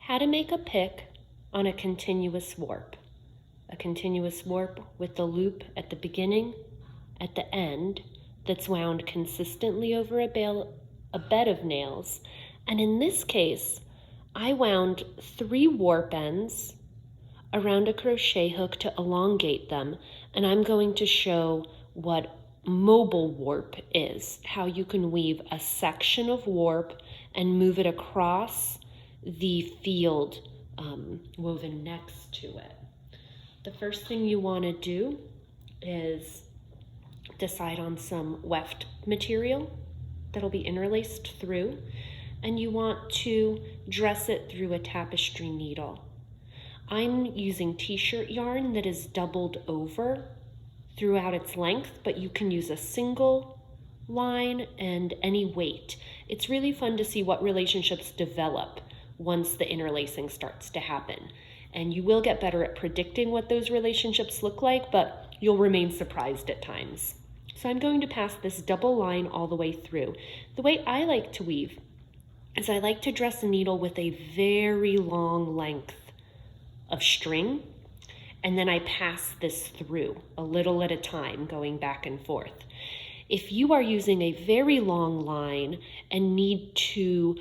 How to make a pick on a continuous warp. A continuous warp with the loop at the beginning, at the end, that's wound consistently over a bed of nails. And in this case, I wound 3 warp ends around a crochet hook to elongate them, and I'm going to show what mobile warp is, how you can weave a section of warp and move it across the field woven next to it. The first thing you want to do is decide on some weft material that'll be interlaced through, and you want to dress it through a tapestry needle. I'm using t-shirt yarn that is doubled over throughout its length, but you can use a single line and any weight. It's really fun to see what relationships develop once the interlacing starts to happen. And you will get better at predicting what those relationships look like, but you'll remain surprised at times. So I'm going to pass this double line all the way through. The way I like to weave is I like to dress a needle with a very long length of string, and then I pass this through a little at a time, going back and forth. If you are using a very long line and need to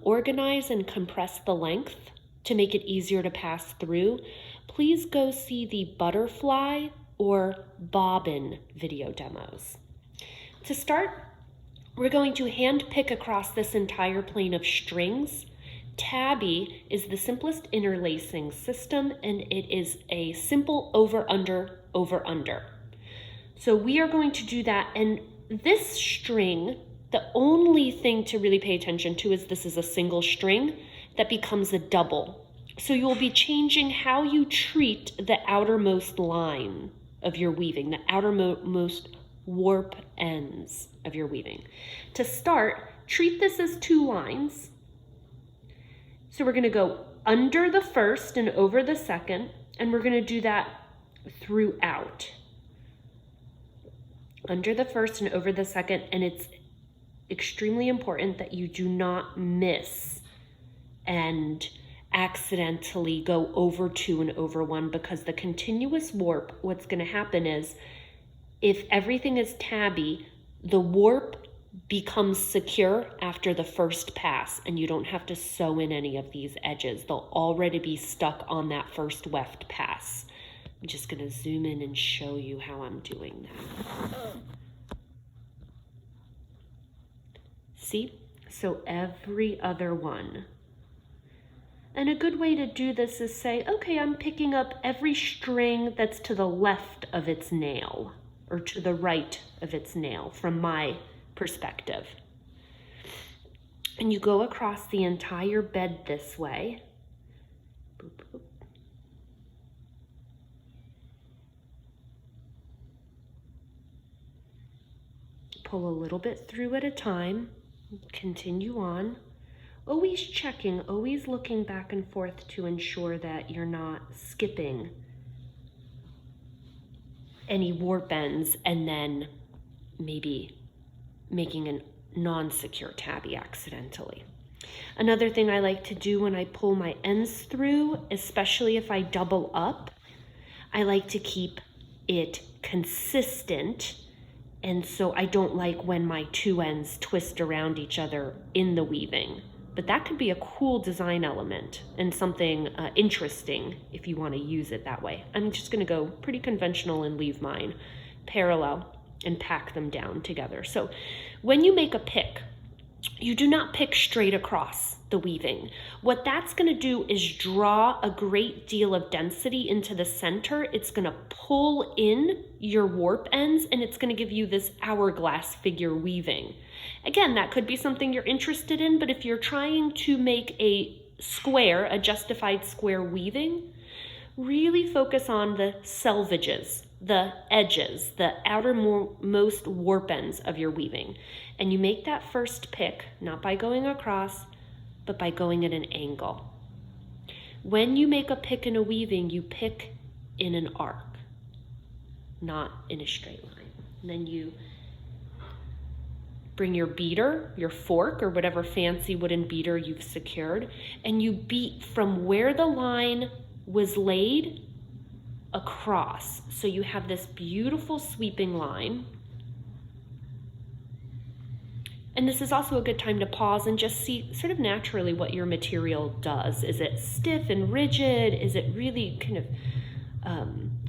organize and compress the length to make it easier to pass through, please go see the butterfly or bobbin video demos. To start, we're going to hand pick across this entire plane of strings. Tabby is the simplest interlacing system, and it is a simple over, under, over, under. So we are going to do that, and this string, the only thing to really pay attention to is this is a single string that becomes a double. So you'll be changing how you treat the outermost line of your weaving, the outermost warp ends of your weaving. To start, treat this as 2 lines. So we're going to go under the first and over the second, and we're going to do that throughout. Under the first and over the second, and it's extremely important that you do not miss and accidentally go over 2 and over 1, because the continuous warp, what's going to happen is if everything is tabby, the warp becomes secure after the first pass, and you don't have to sew in any of these edges. They'll already be stuck on that first weft pass. I'm just going to zoom in and show you how I'm doing that. See? So every other one. And a good way to do this is say, okay, I'm picking up every string that's to the left of its nail or to the right of its nail from my perspective. And you go across the entire bed this way. Boop, boop. Pull a little bit through at a time. Continue on. Always checking, always looking back and forth to ensure that you're not skipping any warp ends and then maybe making a non-secure tabby accidentally. Another thing I like to do when I pull my ends through, especially if I double up, I like to keep it consistent, and so I don't like when my 2 ends twist around each other in the weaving. But that could be a cool design element and something interesting if you want to use it that way. I'm just going to go pretty conventional and leave mine parallel and pack them down together. So when you make a pick, you do not pick straight across the weaving. What that's going to do is draw a great deal of density into the center. It's going to pull in your warp ends, and it's going to give you this hourglass figure weaving. Again, that could be something you're interested in, but if you're trying to make a square, a justified square weaving, really focus on the selvages, the edges, the outermost warp ends of your weaving. And you make that first pick, not by going across, but by going at an angle. When you make a pick in a weaving, you pick in an arc, not in a straight line. And then you bring your beater, your fork, or whatever fancy wooden beater you've secured, and you beat from where the line was laid across. So you have this beautiful sweeping line. And this is also a good time to pause and just see sort of naturally what your material does. Is it stiff and rigid? Is it really kind of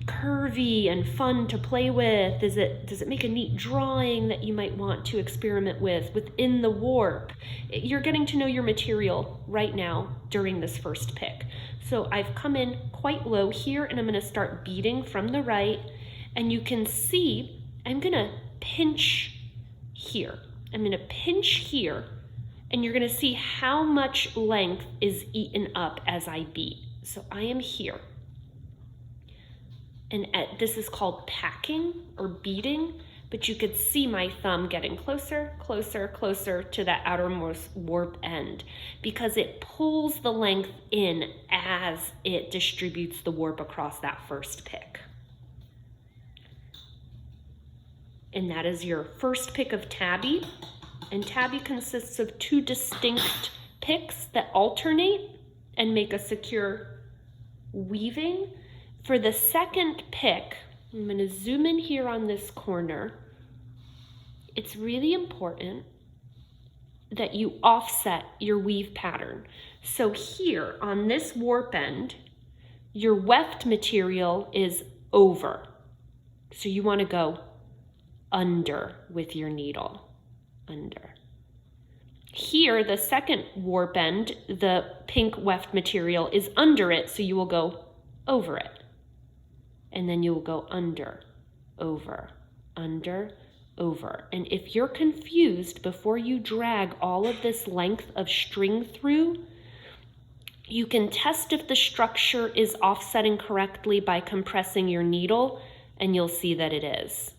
curvy and fun to play with? Does it make a neat drawing that you might want to experiment with within the warp? You're getting to know your material right now during this first pick. So I've come in quite low here, and I'm going to start beating from the right, and you can see I'm going to pinch here. I'm going to pinch here, and you're going to see how much length is eaten up as I beat. So I am here. And this is called packing or beating, but you could see my thumb getting closer, closer, closer to that outermost warp end because it pulls the length in as it distributes the warp across that first pick. And that is your first pick of tabby. And tabby consists of two distinct picks that alternate and make a secure weaving. For the second pick, I'm going to zoom in here on this corner. It's really important that you offset your weave pattern. So here on this warp end, your weft material is over. So you want to go under with your needle, under. Here, the second warp end, the pink weft material is under it, so you will go over it. And then you will go under, over, under, over. And if you're confused before you drag all of this length of string through, you can test if the structure is offsetting correctly by compressing your needle, and you'll see that it is.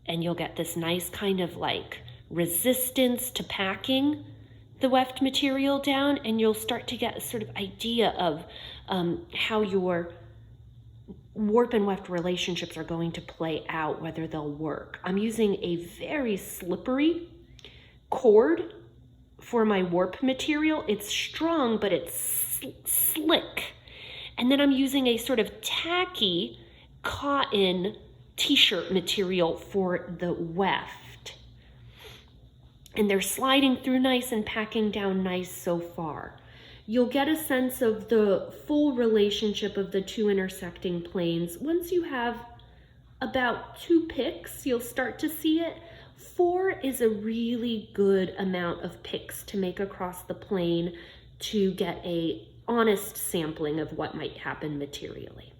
And you'll get this nice kind of like resistance to packing the weft material down, and you'll start to get a sort of idea of how your warp and weft relationships are going to play out, whether they'll work. I'm using a very slippery cord for my warp material. It's strong, but it's slick. And then I'm using a sort of tacky cotton t-shirt material for the weft. And they're sliding through nice and packing down nice so far. You'll get a sense of the full relationship of the two intersecting planes. Once you have about 2 picks, you'll start to see it. 4 is a really good amount of picks to make across the plane to get a honest sampling of what might happen materially.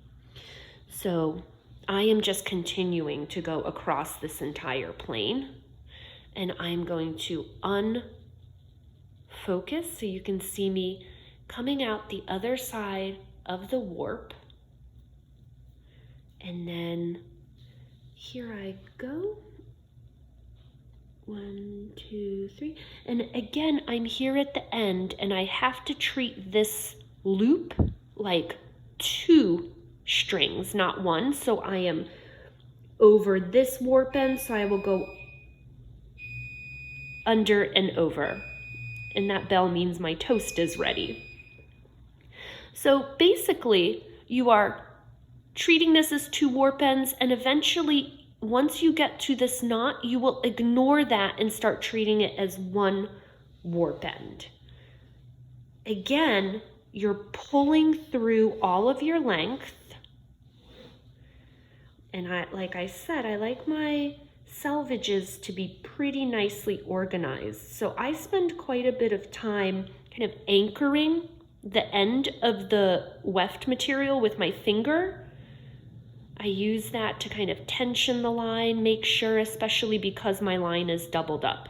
So I am just continuing to go across this entire plane, and I'm going to unfocus so you can see me coming out the other side of the warp. And then here I go. 1, 2, 3. And again, I'm here at the end, and I have to treat this loop like 2 strings, not 1. So I am over this warp end, so I will go under and over. And that bell means my toast is ready. So basically, you are treating this as 2 warp ends, and eventually, once you get to this knot, you will ignore that and start treating it as 1 warp end. Again, you're pulling through all of your length. And like I said, I like my selvages to be pretty nicely organized. So I spend quite a bit of time kind of anchoring the end of the weft material with my finger. I use that to kind of tension the line, make sure, especially because my line is doubled up.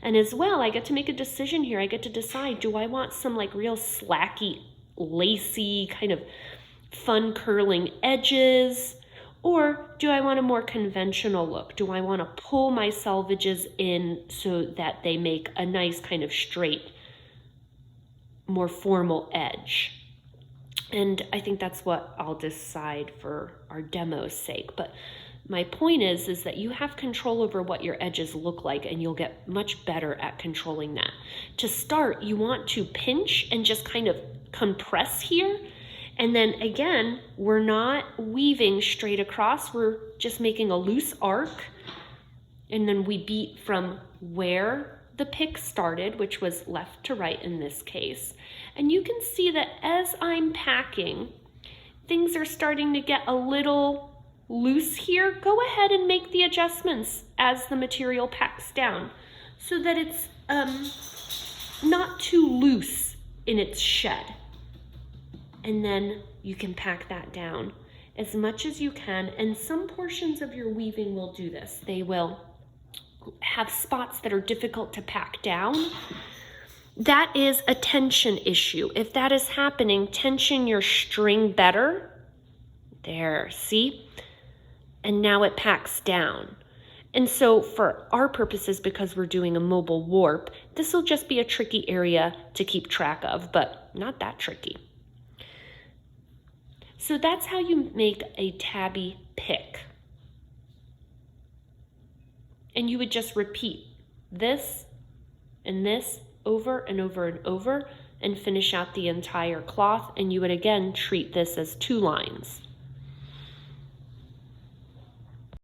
And as well, I get to make a decision here. I get to decide, do I want some like real slacky, lacy, kind of fun curling edges? Or do I want a more conventional look? Do I want to pull my selvages in so that they make a nice kind of straight, more formal edge? And I think that's what I'll decide for our demo's sake. But my point is that you have control over what your edges look like, and you'll get much better at controlling that. To start, you want to pinch and just kind of compress here. And then again, we're not weaving straight across, we're just making a loose arc. And then we beat from where the pick started, which was left to right in this case. And you can see that as I'm packing, things are starting to get a little loose here. Go ahead and make the adjustments as the material packs down so that it's not too loose in its shed. And then you can pack that down as much as you can. And some portions of your weaving will do this. They will have spots that are difficult to pack down. That is a tension issue. If that is happening, tension your string better. There, see? And now it packs down. And so for our purposes, because we're doing a mobile warp, this will just be a tricky area to keep track of, but not that tricky. So that's how you make a tabby pick. And you would just repeat this and this over and over and over and finish out the entire cloth. And you would again treat this as 2 lines.